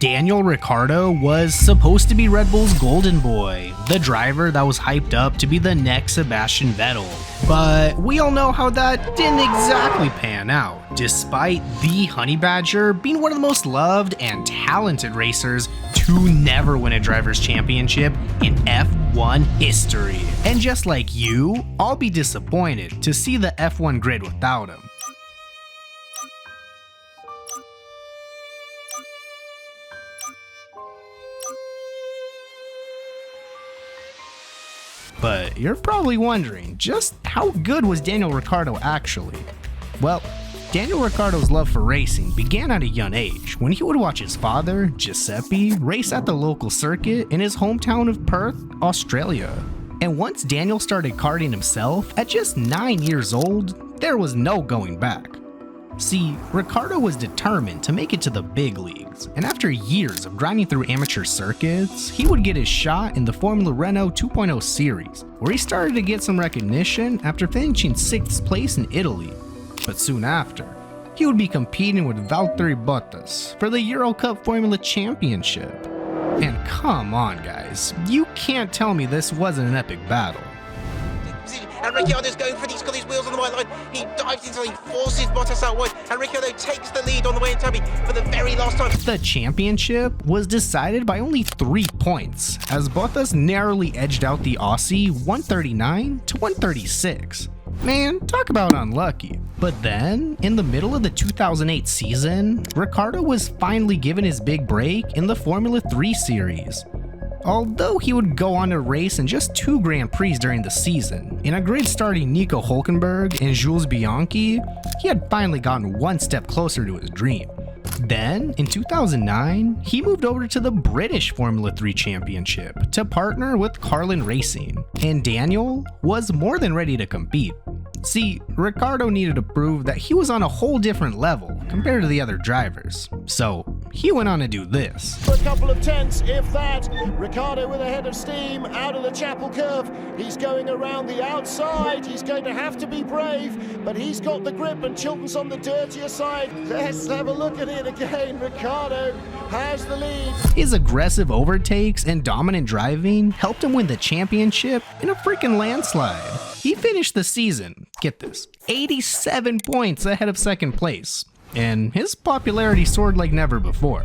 Daniel Ricciardo was supposed to be Red Bull's golden boy, the driver that was hyped up to be the next Sebastian Vettel. But we all know how that didn't exactly pan out, despite the Honey Badger being one of the most loved and talented racers to never win a driver's championship in F1 history. And just like you, I'll be disappointed to see the F1 grid without him. But you're probably wondering, just how good was Daniel Ricciardo actually? Well, Daniel Ricciardo's love for racing began at a young age when he would watch his father, Giuseppe, race at the local circuit in his hometown of Perth, Australia. And once Daniel started karting himself, at just 9 years old, there was no going back. See, Ricciardo was determined to make it to the big leagues, and after years of grinding through amateur circuits, he would get his shot in the Formula Renault 2.0 series, where he started to get some recognition after finishing 6th place in Italy. But soon after, he would be competing with Valtteri Bottas for the Euro Cup Formula Championship. And come on guys, you can't tell me this wasn't an epic battle. And Ricciardo's going for it, he's got his wheels on the white line, he dives into something, forces Bottas out wide, and Ricciardo takes the lead on the way in Tabby for the very last time. The championship was decided by only 3 points, as Bottas narrowly edged out the Aussie 139 to 136. Man, talk about unlucky. But then, in the middle of the 2008 season, Ricciardo was finally given his big break in the Formula 3 series. Although he would go on to race in just 2 Grand Prix during the season, in a grid starting Nico Hülkenberg and Jules Bianchi, he had finally gotten one step closer to his dream. Then, in 2009, he moved over to the British Formula 3 Championship to partner with Carlin Racing, and Daniel was more than ready to compete. See, Ricciardo needed to prove that he was on a whole different level compared to the other drivers, so he went on to do this. For a couple of tenths, if that, Ricciardo with a head of steam out of the Chapel Curve. He's going around the outside, he's going to have to be brave, but he's got the grip and Chilton's on the dirtier side. Let's have a look at it again. Ricciardo has the lead. His aggressive overtakes and dominant driving helped him win the championship in a freaking landslide. He finished the season, get this, 87 points ahead of second place, and his popularity soared like never before.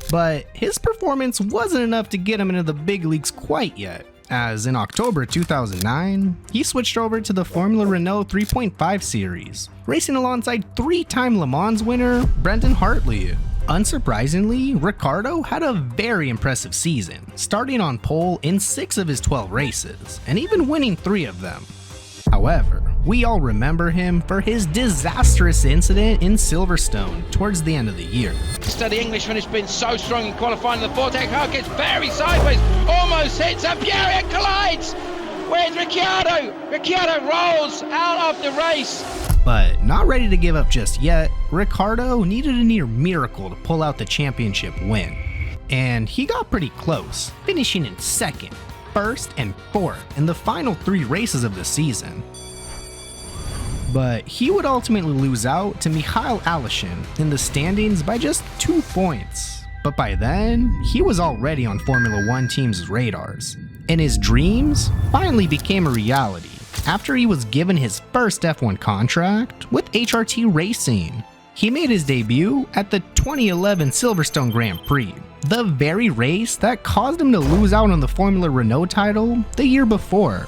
But his performance wasn't enough to get him into the big leagues quite yet, as in October 2009, he switched over to the Formula Renault 3.5 series, racing alongside 3-time Le Mans winner Brendan Hartley. Unsurprisingly, Ricciardo had a very impressive season, starting on pole in 6 of his 12 races, and even winning 3 of them. However, we all remember him for his disastrous incident in Silverstone towards the end of the year. The Englishman has been so strong in qualifying. The vortex car gets very sideways, almost hits, and Pierre collides. Where's Ricciardo? Ricciardo rolls out of the race. But not ready to give up just yet, Ricciardo needed a near miracle to pull out the championship win. And he got pretty close, finishing in 2nd, 1st, and 4th in the final 3 races of the season. But he would ultimately lose out to Michael Aleshin in the standings by just 2 points. But by then, he was already on Formula 1 teams' radars, and his dreams finally became a reality after he was given his first F1 contract with HRT Racing. He made his debut at the 2011 Silverstone Grand Prix, the very race that caused him to lose out on the Formula Renault title the year before.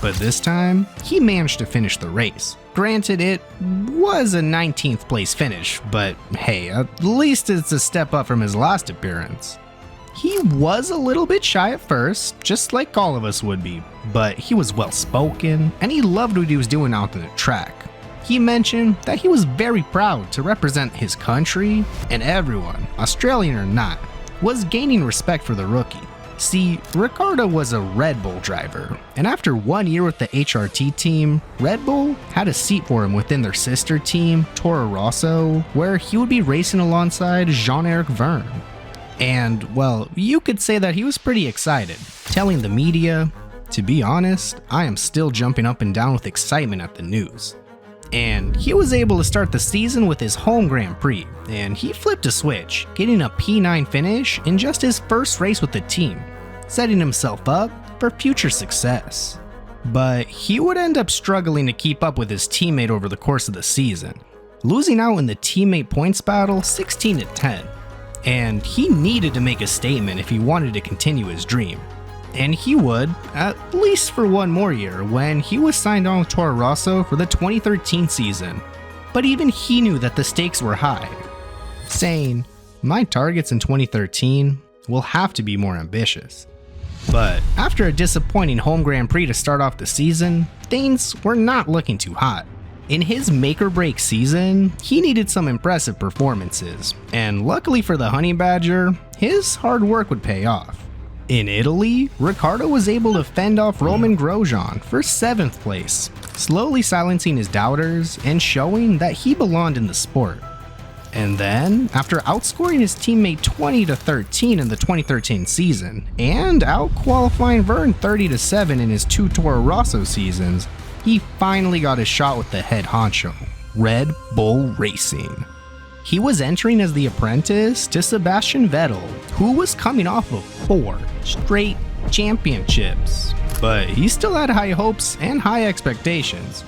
But this time, he managed to finish the race. Granted, it was a 19th place finish, but hey, at least it's a step up from his last appearance. He was a little bit shy at first, just like all of us would be, but he was well spoken, and he loved what he was doing out on the track. He mentioned that he was very proud to represent his country, and everyone, Australian or not, was gaining respect for the rookie. See, Ricciardo was a Red Bull driver, and after 1 year with the HRT team, Red Bull had a seat for him within their sister team, Toro Rosso, where he would be racing alongside Jean-Eric Vergne. And, well, you could say that he was pretty excited, telling the media, "To be honest, I am still jumping up and down with excitement at the news." and he was able to start the season with his home Grand Prix, and he flipped a switch, getting a P9 finish in just his first race with the team, setting himself up for future success. But he would end up struggling to keep up with his teammate over the course of the season, losing out in the teammate points battle 16-10, and he needed to make a statement if he wanted to continue his dream. And he would, at least for one more year, when he was signed on with Toro Rosso for the 2013 season. But even he knew that the stakes were high, saying, "My targets in 2013 will have to be more ambitious." But after a disappointing home Grand Prix to start off the season, things were not looking too hot. In his make-or-break season, he needed some impressive performances, and luckily for the Honey Badger, his hard work would pay off. In Italy, Ricciardo was able to fend off Romain Grosjean for 7th place, slowly silencing his doubters and showing that he belonged in the sport. And then, after outscoring his teammate 20-13 in the 2013 season, and out-qualifying Verne 30-7 in his 2 Toro Rosso seasons, he finally got a shot with the head honcho, Red Bull Racing. He was entering as the apprentice to Sebastian Vettel, who was coming off of 4 straight championships. But he still had high hopes and high expectations.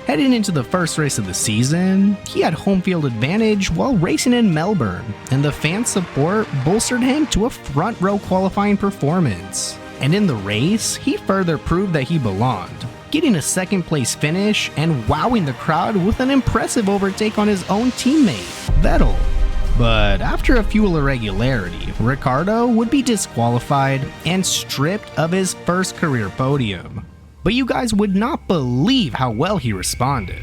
Heading into the first race of the season, he had home field advantage while racing in Melbourne, and the fan support bolstered him to a front row qualifying performance. And in the race, he further proved that he belonged, getting a 2nd place finish and wowing the crowd with an impressive overtake on his own teammate, Vettel. But after a fuel irregularity, Ricciardo would be disqualified and stripped of his first career podium. But you guys would not believe how well he responded.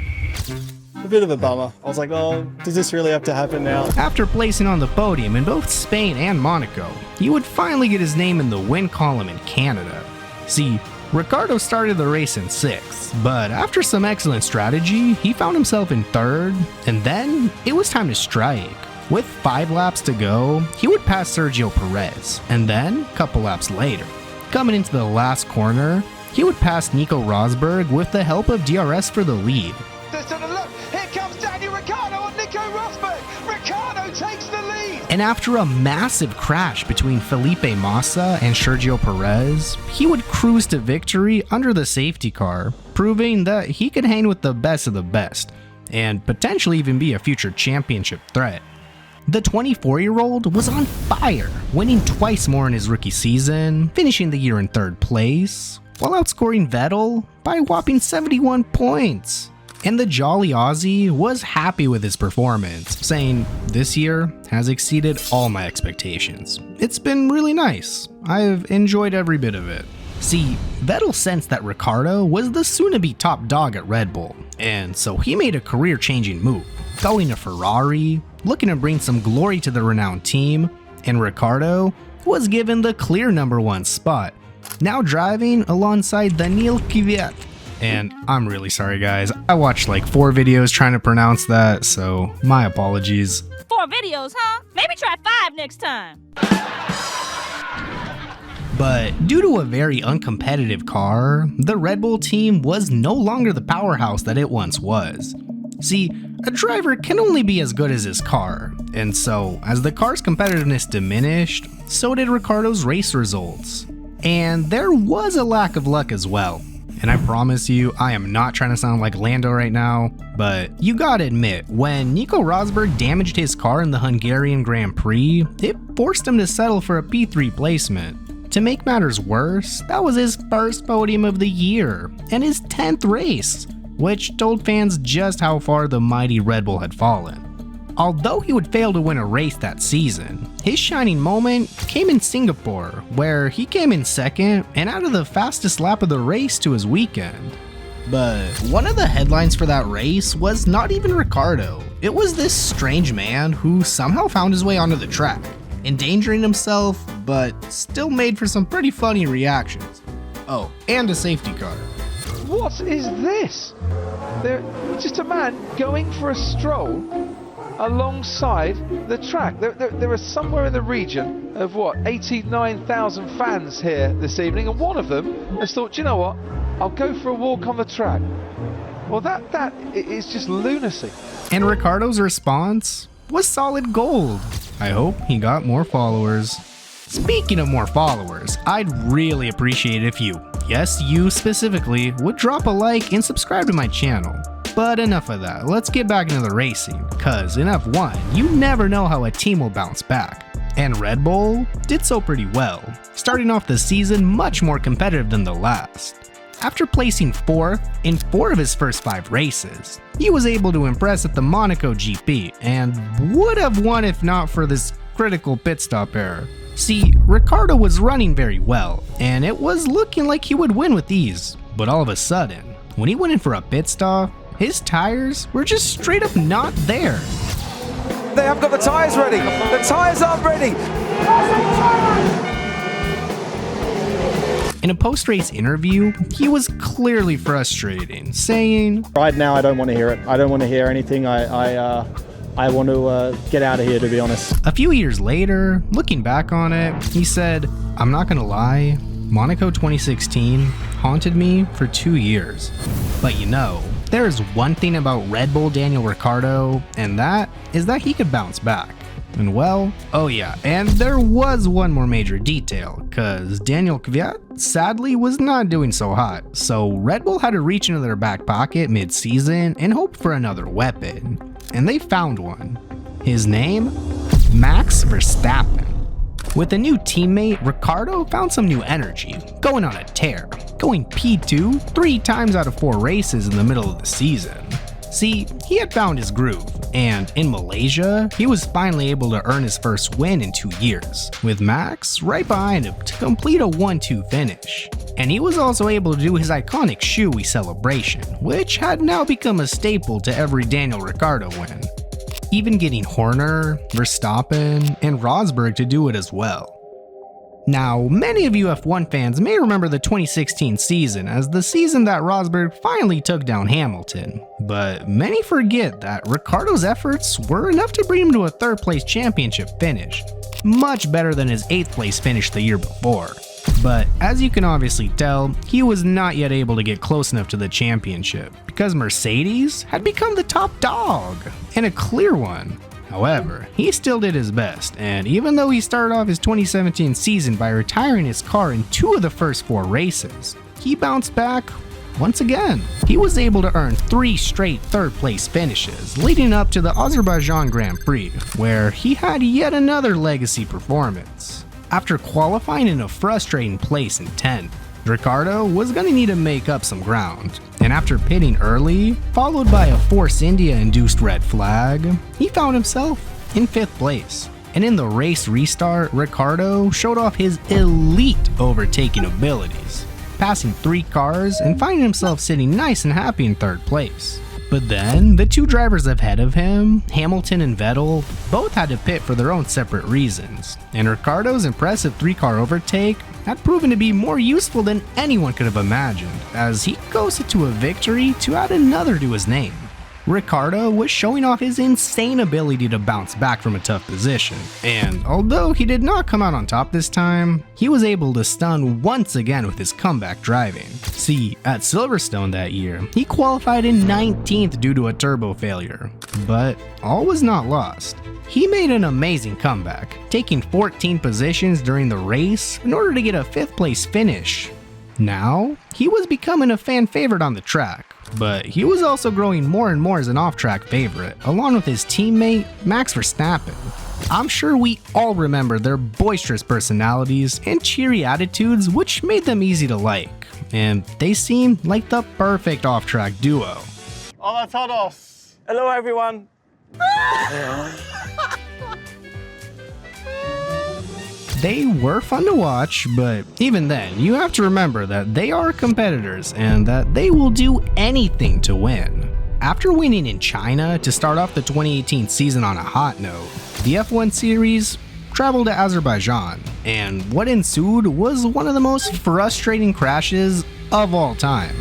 A bit of a bummer. I was like, oh, does this really have to happen now? After placing on the podium in both Spain and Monaco, he would finally get his name in the win column in Canada. See, Ricciardo started the race in 6th, but after some excellent strategy, he found himself in 3rd, and then it was time to strike. With 5 laps to go, he would pass Sergio Perez, and then, a couple laps later, coming into the last corner, he would pass Nico Rosberg with the help of DRS for the lead. Here comes Daniel Ricciardo on Nico Rosberg. Ricciardo takes the lead. And after a massive crash between Felipe Massa and Sergio Perez, he would cruise to victory under the safety car, proving that he could hang with the best of the best, and potentially even be a future championship threat. The 24-year-old was on fire, winning twice more in his rookie season, finishing the year in 3rd place, while outscoring Vettel by a whopping 71 points. And the jolly Aussie was happy with his performance, saying, "This year has exceeded all my expectations. It's been really nice. I've enjoyed every bit of it." See, Vettel sensed that Ricciardo was the soon-to-be top dog at Red Bull, and so he made a career-changing move, going to Ferrari, looking to bring some glory to the renowned team, and Ricciardo was given the clear #1 spot, now driving alongside Daniel Ricciardo. And I'm really sorry guys, I watched like 4 videos trying to pronounce that, so my apologies. 4 videos, huh? Maybe try 5 next time. But due to a very uncompetitive car, the Red Bull team was no longer the powerhouse that it once was. See, a driver can only be as good as his car, and so as the car's competitiveness diminished, so did Ricciardo's race results. And there was a lack of luck as well. And I promise you, I am not trying to sound like Lando right now, but you gotta admit, when Nico Rosberg damaged his car in the Hungarian Grand Prix, it forced him to settle for a P3 placement. To make matters worse, that was his first podium of the year, and his 10th race, which told fans just how far the mighty Red Bull had fallen. Although he would fail to win a race that season, his shining moment came in Singapore, where he came in 2nd and out of the fastest lap of the race to his weekend. But one of the headlines for that race was not even Ricciardo. It was this strange man who somehow found his way onto the track, endangering himself, but still made for some pretty funny reactions. Oh, and a safety car. What is this? They're just a man going for a stroll alongside the track. There are somewhere in the region of 89,000 fans here this evening, and one of them has thought, you know what, I'll go for a walk on the track. Well, that is just lunacy. And Ricciardo's response was solid gold. I hope he got more followers. Speaking of more followers, I'd really appreciate if you, yes you specifically, would drop a like and subscribe to my channel. But enough of that, let's get back into the racing, cause in F1, you never know how a team will bounce back. And Red Bull did so pretty well, starting off the season much more competitive than the last. After placing 4th in 4 of his first 5 races, he was able to impress at the Monaco GP and would have won if not for this critical pit stop error. See, Ricciardo was running very well, and it was looking like he would win with ease, but all of a sudden, when he went in for a pit stop, his tires were just straight up not there. They haven't got the tyres ready. The tyres aren't ready. In a post-race interview, he was clearly frustrating, saying, Right now, I don't want to hear it. I don't want to hear anything. I want to get out of here, to be honest. A few years later, looking back on it, he said, I'm not gonna lie, Monaco 2016 haunted me for 2 years. But you know, there is one thing about Red Bull Daniel Ricciardo, and that is that he could bounce back. And well, oh yeah, and there was one more major detail, cause Daniel Kvyat sadly was not doing so hot, so Red Bull had to reach into their back pocket mid-season and hope for another weapon. And they found one. His name? Max Verstappen. With a new teammate, Ricciardo found some new energy, going on a tear, going P2 3 times out of 4 races in the middle of the season. See, he had found his groove, and in Malaysia, he was finally able to earn his first win in 2 years, with Max right behind him to complete a 1-2 finish. And he was also able to do his iconic shoey celebration, which had now become a staple to every Daniel Ricciardo win. Even getting Horner, Verstappen, and Rosberg to do it as well. Now, many of you F1 fans may remember the 2016 season as the season that Rosberg finally took down Hamilton, but many forget that Ricciardo's efforts were enough to bring him to a 3rd place championship finish, much better than his 8th place finish the year before. But as you can obviously tell, he was not yet able to get close enough to the championship, because Mercedes had become the top dog, and a clear one. However, he still did his best, and even though he started off his 2017 season by retiring his car in 2 of the first 4 races, he bounced back once again. He was able to earn 3 straight 3rd place finishes, leading up to the Azerbaijan Grand Prix, where he had yet another legacy performance. After qualifying in a frustrating place in 10th, Ricciardo was going to need to make up some ground, and after pitting early, followed by a Force India induced red flag, he found himself in 5th place. And in the race restart, Ricciardo showed off his elite overtaking abilities, passing 3 cars and finding himself sitting nice and happy in 3rd place. But then, the 2 drivers ahead of him, Hamilton and Vettel, both had to pit for their own separate reasons, and Ricciardo's impressive 3-car overtake had proven to be more useful than anyone could have imagined, as he coasted to a victory to add another to his name. Ricciardo was showing off his insane ability to bounce back from a tough position, and although he did not come out on top this time, he was able to stun once again with his comeback driving. See, at Silverstone that year, he qualified in 19th due to a turbo failure, but all was not lost. He made an amazing comeback, taking 14 positions during the race in order to get a 5th place finish. Now, he was becoming a fan favorite on the track, but he was also growing more and more as an off-track favorite, along with his teammate, Max Verstappen. I'm sure we all remember their boisterous personalities and cheery attitudes, which made them easy to like, and they seemed like the perfect off-track duo. Hola todos. Hello, everyone. They were fun to watch, but even then, you have to remember that they are competitors and that they will do anything to win. After winning in China to start off the 2018 season on a hot note, the F1 series traveled to Azerbaijan, and what ensued was one of the most frustrating crashes of all time.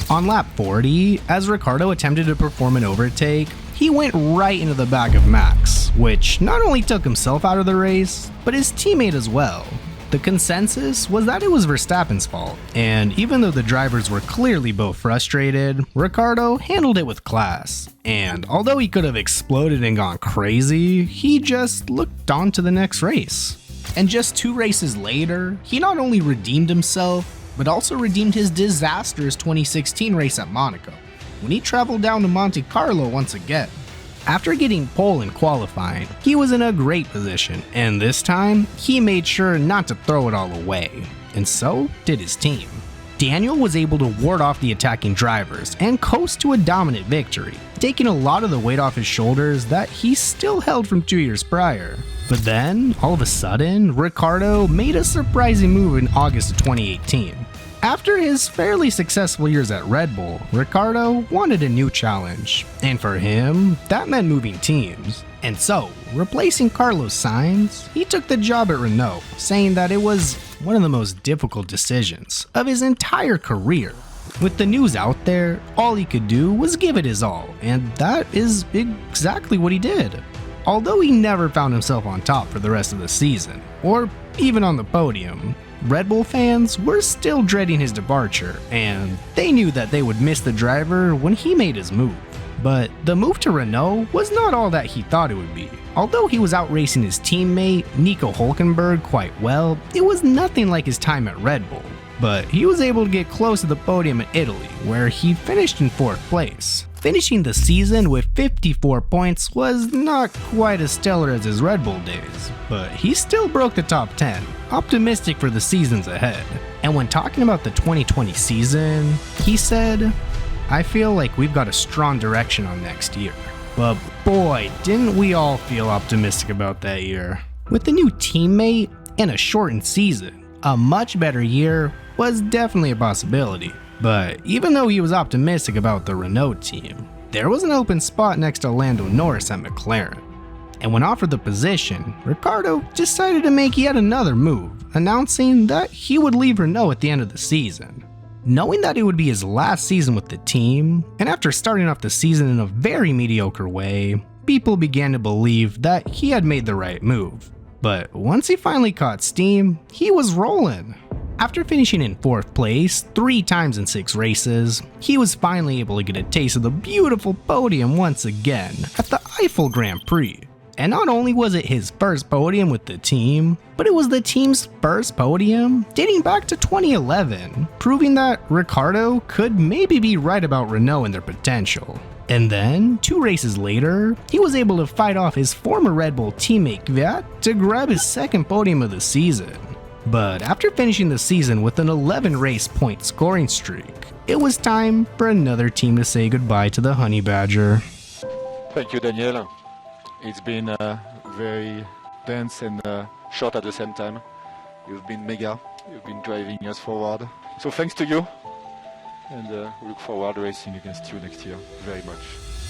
On lap 40, as Ricciardo attempted to perform an overtake, he went right into the back of Max, which not only took himself out of the race, but his teammate as well. The consensus was that it was Verstappen's fault, and even though the drivers were clearly both frustrated, Ricciardo handled it with class. And although he could have exploded and gone crazy, he just looked on to the next race. And just 2 races later, he not only redeemed himself, but also redeemed his disastrous 2016 race at Monaco, when he traveled down to Monte Carlo once again. After getting pole in qualifying, he was in a great position, and this time, he made sure not to throw it all away, and so did his team. Daniel was able to ward off the attacking drivers and coast to a dominant victory, taking a lot of the weight off his shoulders that he still held from 2 years prior. But then, all of a sudden, Ricciardo made a surprising move in August of 2018. After his fairly successful years at Red Bull, Ricciardo wanted a new challenge, and for him, that meant moving teams. And so, replacing Carlos Sainz, he took the job at Renault, saying that it was one of the most difficult decisions of his entire career. With the news out there, all he could do was give it his all, and that is exactly what he did. Although he never found himself on top for the rest of the season, or even on the podium, Red Bull fans were still dreading his departure, and they knew that they would miss the driver when he made his move. But the move to Renault was not all that he thought it would be. Although he was outracing his teammate, Nico Hülkenberg, quite well, it was nothing like his time at Red Bull. But he was able to get close to the podium in Italy, where he finished in 4th place. Finishing the season with 54 points was not quite as stellar as his Red Bull days, but he still broke the top 10, optimistic for the seasons ahead. And when talking about the 2020 season, he said, "I feel like we've got a strong direction on next year." But boy, didn't we all feel optimistic about that year. With a new teammate and a shortened season, a much better year was definitely a possibility. But even though he was optimistic about the Renault team, there was an open spot next to Lando Norris at McLaren. And when offered the position, Ricciardo decided to make yet another move, announcing that he would leave Renault at the end of the season. Knowing that it would be his last season with the team, and after starting off the season in a very mediocre way, people began to believe that he had made the right move. But once he finally caught steam, he was rolling. After finishing in 4th place 3 times in 6 races, he was finally able to get a taste of the beautiful podium once again at the Eiffel Grand Prix. And not only was it his first podium with the team, but it was the team's first podium dating back to 2011, proving that Ricciardo could maybe be right about Renault and their potential. And then, 2 races later, he was able to fight off his former Red Bull teammate Kvyat to grab his 2nd podium of the season. But after finishing the season with an 11 race point scoring streak, it was time for another team to say goodbye to the Honey Badger. Thank you, Daniel. It's been very dense and short at the same time. You've been mega. You've been driving us forward. So thanks to you, and we look forward to racing against you next year very much.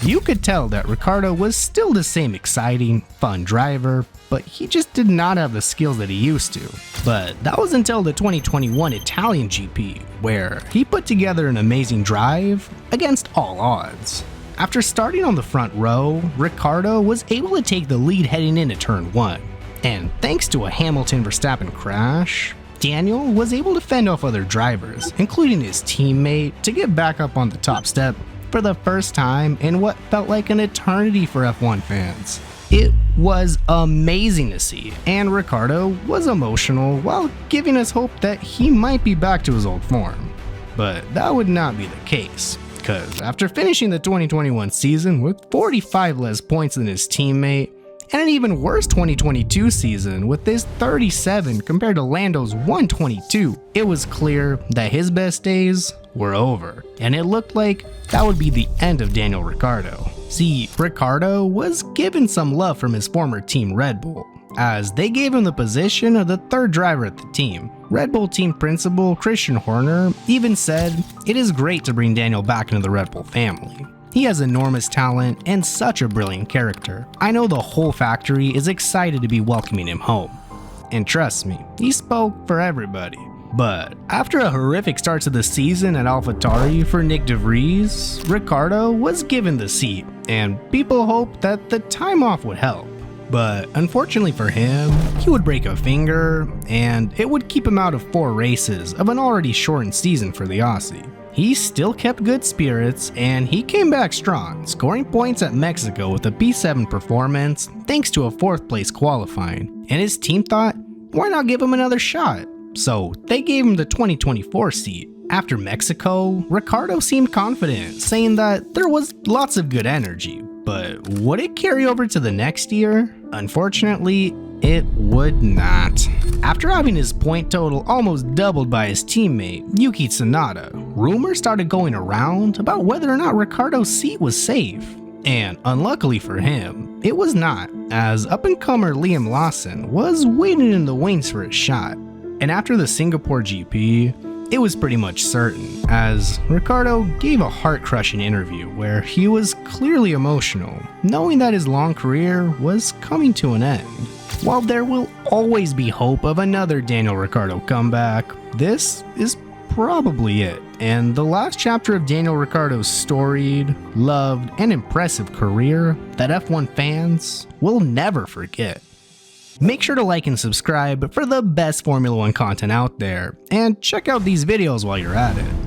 You could tell that Ricciardo was still the same exciting, fun driver, but he just did not have the skills that he used to. But that was until the 2021 Italian GP, where he put together an amazing drive against all odds. After starting on the front row, Ricciardo was able to take the lead heading into turn 1. And thanks to a Hamilton-Verstappen crash, Daniel was able to fend off other drivers, including his teammate, to get back up on the top step for the first time in what felt like an eternity for F1 fans. It was amazing to see, and Ricciardo was emotional while giving us hope that he might be back to his old form. But that would not be the case, because after finishing the 2021 season with 45 less points than his teammate, and an even worse 2022 season with his 37 compared to Lando's 122, it was clear that his best days were over, and it looked like that would be the end of Daniel Ricciardo. See, Ricciardo was given some love from his former team Red Bull, as they gave him the position of the 3rd driver at the team. Red Bull team principal Christian Horner even said, "It is great to bring Daniel back into the Red Bull family. He has enormous talent and such a brilliant character. I know the whole factory is excited to be welcoming him home." And trust me, he spoke for everybody. But after a horrific start to the season at AlphaTauri for Nick De Vries, Ricciardo was given the seat, and people hoped that the time off would help. But unfortunately for him, he would break a finger, and it would keep him out of 4 races of an already shortened season for the Aussie. He still kept good spirits, and he came back strong, scoring points at Mexico with a P7 performance thanks to a 4th place qualifying, and his team thought, why not give him another shot? So they gave him the 2024 seat. After Mexico, Ricciardo seemed confident, saying that there was lots of good energy, but would it carry over to the next year? Unfortunately, it would not. After having his point total almost doubled by his teammate, Yuki Tsunoda, rumors started going around about whether or not Ricciardo's seat was safe. And unluckily for him, it was not, as up-and-comer Liam Lawson was waiting in the wings for his shot. And after the Singapore GP, it was pretty much certain, as Ricciardo gave a heart-crushing interview where he was clearly emotional, knowing that his long career was coming to an end. While there will always be hope of another Daniel Ricciardo comeback, this is probably it, and the last chapter of Daniel Ricciardo's storied, loved, and impressive career that F1 fans will never forget. Make sure to like and subscribe for the best Formula 1 content out there, and check out these videos while you're at it.